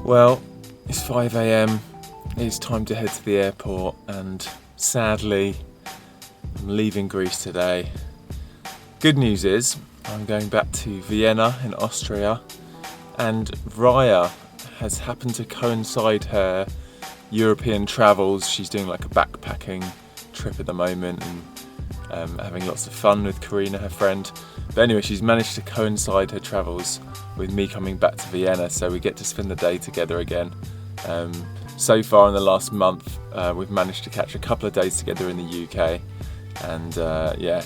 Well, it's 5 AM, it's time to head to the airport, and sadly I'm leaving Greece today. Good news is I'm going back to Vienna in Austria, and Raya has happened to coincide her European travels. She's doing like a backpacking trip at the moment and having lots of fun with Karina, her friend. But anyway, she's managed to coincide her travels with me coming back to Vienna, so we get to spend the day together again. So far in the last month, we've managed to catch a couple of days together in the UK, and yeah,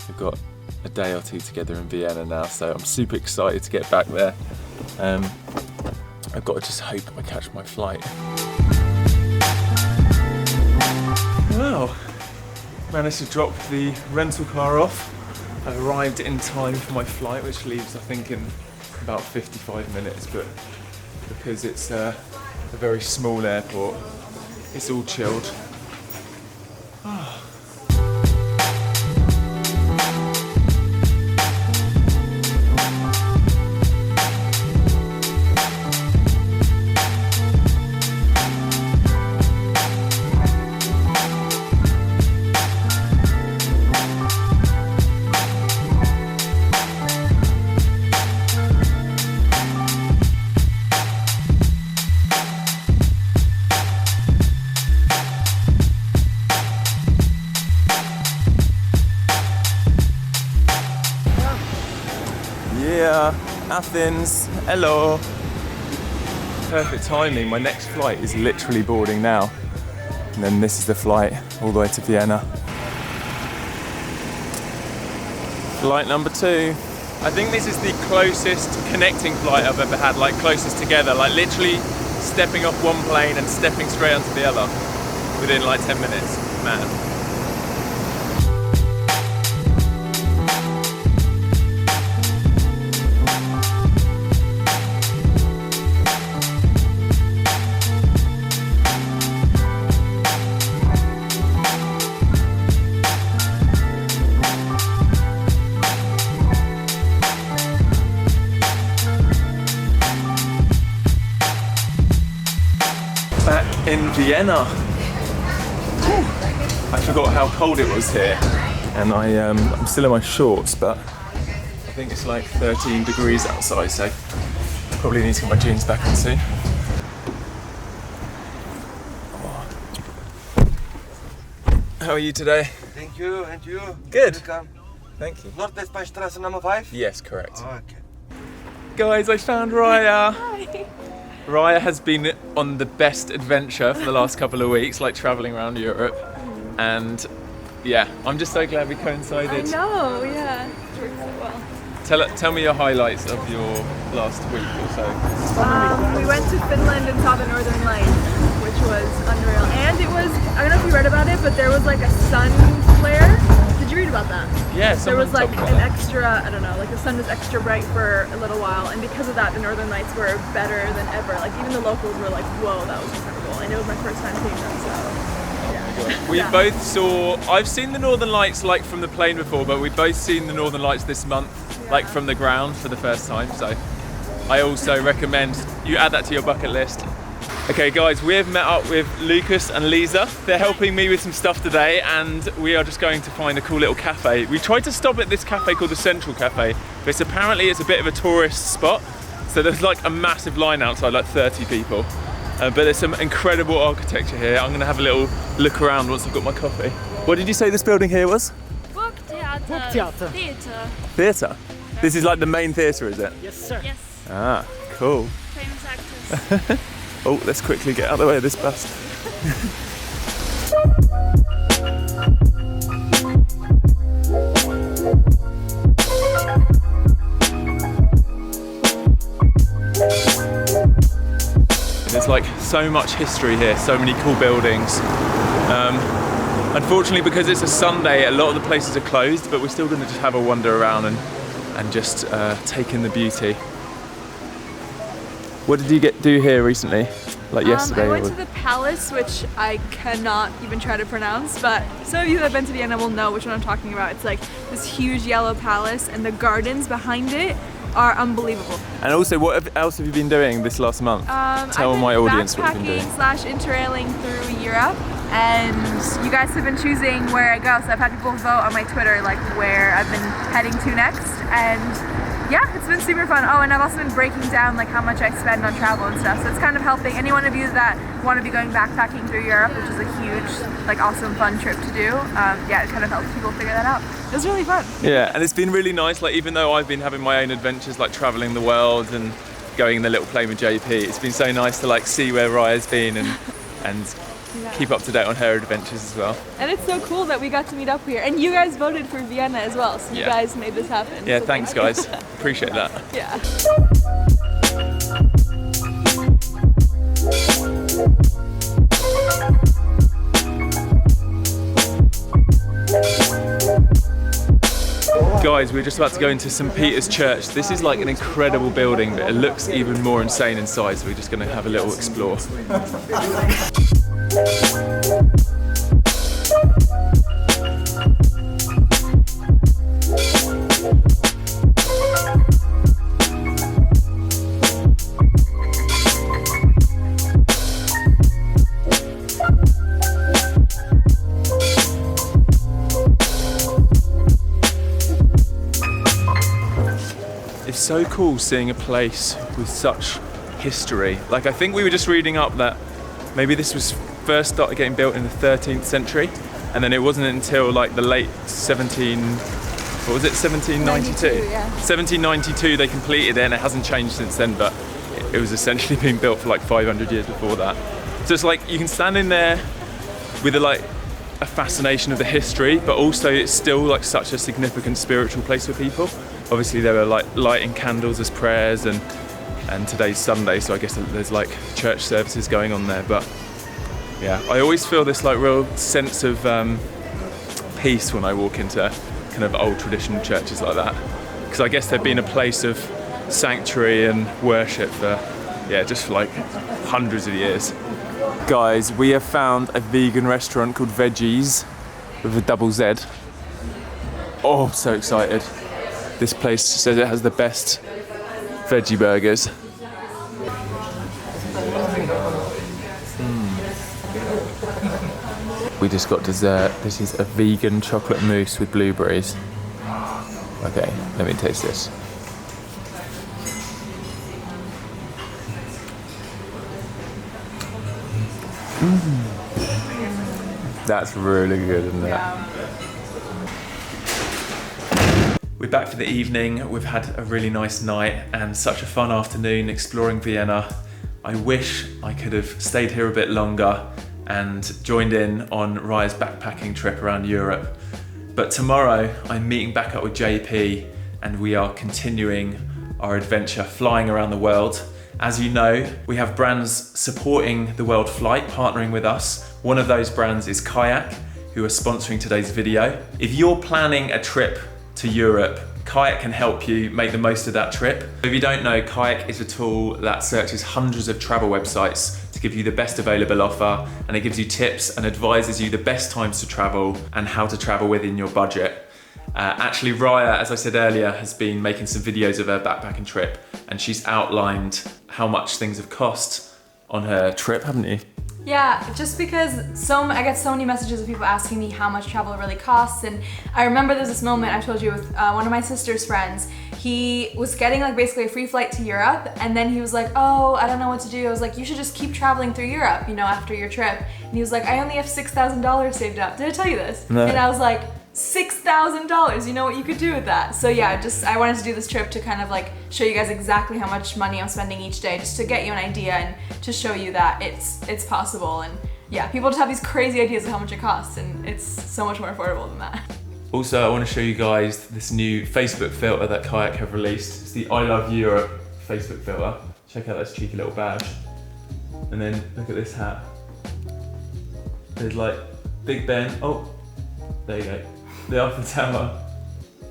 we've got a day or two together in Vienna now, so I'm super excited to get back there. I've got to just hope I catch my flight. Well, managed to drop the rental car off. I arrived in time for my flight, which leaves I think in about 55 minutes, but because it's a very small airport, it's all chilled. Yeah, Athens, hello. Perfect timing, my next flight is literally boarding now. And then this is the flight all the way to Vienna. Flight number 2. I think this is the closest connecting flight I've ever had, like closest together, like literally stepping off one plane and stepping straight onto the other within like 10 minutes, man. Back in Vienna. Whew. I forgot how cold it was here, and I'm still in my shorts, but I think it's like 13 degrees outside, so probably need to get my jeans back on soon. How are you today? Thank you, and you? Good. Welcome. Thank you. Nordwestbahnstraße number 5? Yes, correct. Oh, okay. Guys, I found Raya. Hi. Raya has been on the best adventure for the last couple of weeks, like travelling around Europe, and yeah, I'm just so glad we coincided. I know, yeah. It worked so well. Tell me your highlights of your last week or so. We went to Finland and saw the Northern Lights, which was unreal. And it was, I don't know if you read about it, but there was like a sun flare. Did you read about that? Yeah, there was like someone an told me extra, I don't know, like the sun was extra bright for a little while, and because of that the Northern Lights were better than ever. Like even the locals were like, whoa, that was incredible. And it was my first time seeing them, so yeah. We both saw, I've seen the Northern Lights like from the plane before, but we've both seen the Northern Lights this month, like from the ground for the first time, so I also recommend you add that to your bucket list. Okay guys, we have met up with Lucas and Lisa. They're helping me with some stuff today, and we are just going to find a cool little cafe. We tried to stop at this cafe called the Central Cafe, but apparently it's a bit of a tourist spot, so there's like a massive line outside, like 30 people. But there's some incredible architecture here. I'm gonna have a little look around once I've got my coffee. What did you say this building here was? Theater. Theatre? This is like the main theatre, is it? Yes, sir. Yes, Ah, cool. famous actors. Oh, let's quickly get out of the way of this bus. There's like so much history here, so many cool buildings. Unfortunately, because it's a Sunday, a lot of the places are closed, but we're still going to just have a wander around and just take in the beauty. What did you do here recently? Like yesterday? I went to the palace, which I cannot even try to pronounce, but some of you that have been to Vienna will know which one I'm talking about. It's like this huge yellow palace, and the gardens behind it are unbelievable. And also, what else have you been doing this last month? Tell my audience what you've been doing. Backpacking/interrailing through Europe, and you guys have been choosing where I go. So I've had people vote on my Twitter like where I've been heading to next, and yeah, it's been super fun. Oh, and I've also been breaking down like how much I spend on travel and stuff. So it's kind of helping any one of you that want to be going backpacking through Europe, which is a huge, like awesome, fun trip to do. Yeah, it kind of helps people figure that out. It was really fun. Yeah, and it's been really nice. Like even though I've been having my own adventures, like traveling the world and going in the little plane with JP, it's been so nice to like see where Raya's been and keep up to date on her adventures as well. And it's so cool that we got to meet up here. And you guys voted for Vienna as well, so you guys made this happen. Yeah, so thanks guys. Appreciate that. Yeah. Guys, we're just about to go into St. Peter's Church. This is like an incredible building, but it looks even more insane inside, so we're just going to have a little explore. It's so cool seeing a place with such history. Like I think we were just reading up that maybe this was first started getting built in the 13th century, and then it wasn't until like the late 1792? Yeah. 1792 they completed it, and it hasn't changed since then, but it was essentially being built for like 500 years before that. So it's like you can stand in there with a fascination of the history, but also it's still like such a significant spiritual place for people. Obviously there were like lighting candles as prayers, and today's Sunday, so I guess there's like church services going on there. But yeah, I always feel this like real sense of peace when I walk into kind of old traditional churches like that, because I guess they've been a place of sanctuary and worship for just for like hundreds of years. Guys, we have found a vegan restaurant called Veggies with a double Z. Oh, I'm so excited. This place says it has the best veggie burgers. We just got dessert. This is a vegan chocolate mousse with blueberries. Okay, let me taste this. That's really good, isn't it? Yeah. We're back for the evening. We've had a really nice night and such a fun afternoon exploring Vienna. I wish I could have stayed here a bit longer and joined in on Raya's backpacking trip around Europe. But tomorrow I'm meeting back up with JP and we are continuing our adventure flying around the world. As you know, we have brands supporting the World Flight, partnering with us. One of those brands is Kayak, who are sponsoring today's video. If you're planning a trip to Europe, Kayak can help you make the most of that trip. If you don't know, Kayak is a tool that searches hundreds of travel websites to give you the best available offer, and it gives you tips and advises you the best times to travel and how to travel within your budget. Actually, Raya, as I said earlier, has been making some videos of her backpacking trip, and she's outlined how much things have cost on her trip, haven't you? Yeah, just because I get so many messages of people asking me how much travel really costs, and I remember there's this moment I told you with one of my sister's friends. He was getting like basically a free flight to Europe, and then he was like, oh, I don't know what to do. I was like, you should just keep traveling through Europe, you know, after your trip. And he was like, I only have $6,000 saved up. Did I tell you this? No. And I was like, $6,000, you know what you could do with that? So yeah, I wanted to do this trip to kind of like show you guys exactly how much money I'm spending each day, just to get you an idea and to show you that it's possible. And yeah, people just have these crazy ideas of how much it costs, and it's so much more affordable than that. Also, I want to show you guys this new Facebook filter that Kayak have released. It's the I Love Europe Facebook filter. Check out this cheeky little badge. And then look at this hat. There's like Big Ben. Oh, there you go. The Eiffel Tower.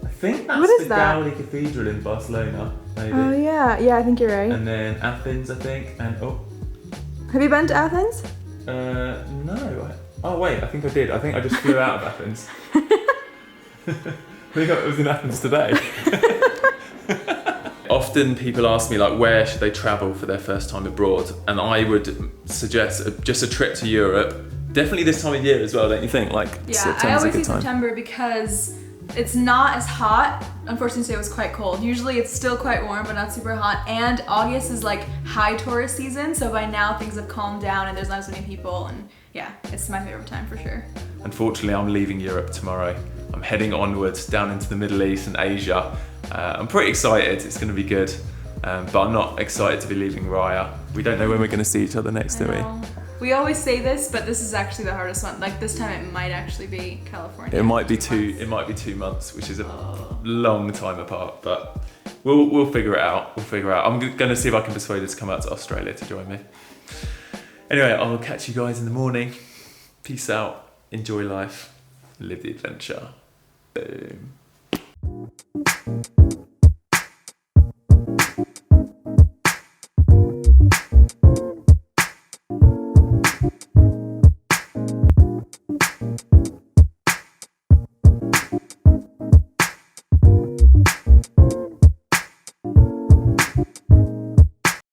I think that's the Gaudi Cathedral in Barcelona, maybe. Oh yeah, I think you're right. And then Athens, I think, and Have you been to Athens? No. Oh wait, I think I did. I think I just flew out of Athens. I think I was in Athens today. often people ask me like where should they travel for their first time abroad, and I would suggest just a trip to Europe. Definitely this time of year as well, don't you think? Like Yeah, I September's a always good say time. September because it's not as hot. Unfortunately, today was quite cold. Usually it's still quite warm, but not super hot. And August is like high tourist season, so by now things have calmed down and there's not as many people. And yeah, it's my favorite time for sure. Unfortunately, I'm leaving Europe tomorrow. I'm heading onwards down into the Middle East and Asia. I'm pretty excited. It's going to be good, but I'm not excited to be leaving Raya. We don't know when we're going to see each other next, do we? We always say this, but this is actually the hardest one. Like this time it might actually be California. It might be 2 months, which is a long time apart, but we'll figure it out. I'm going to see if I can persuade her to come out to Australia to join me. Anyway, I'll catch you guys in the morning. Peace out. Enjoy life. Live the adventure. Boom.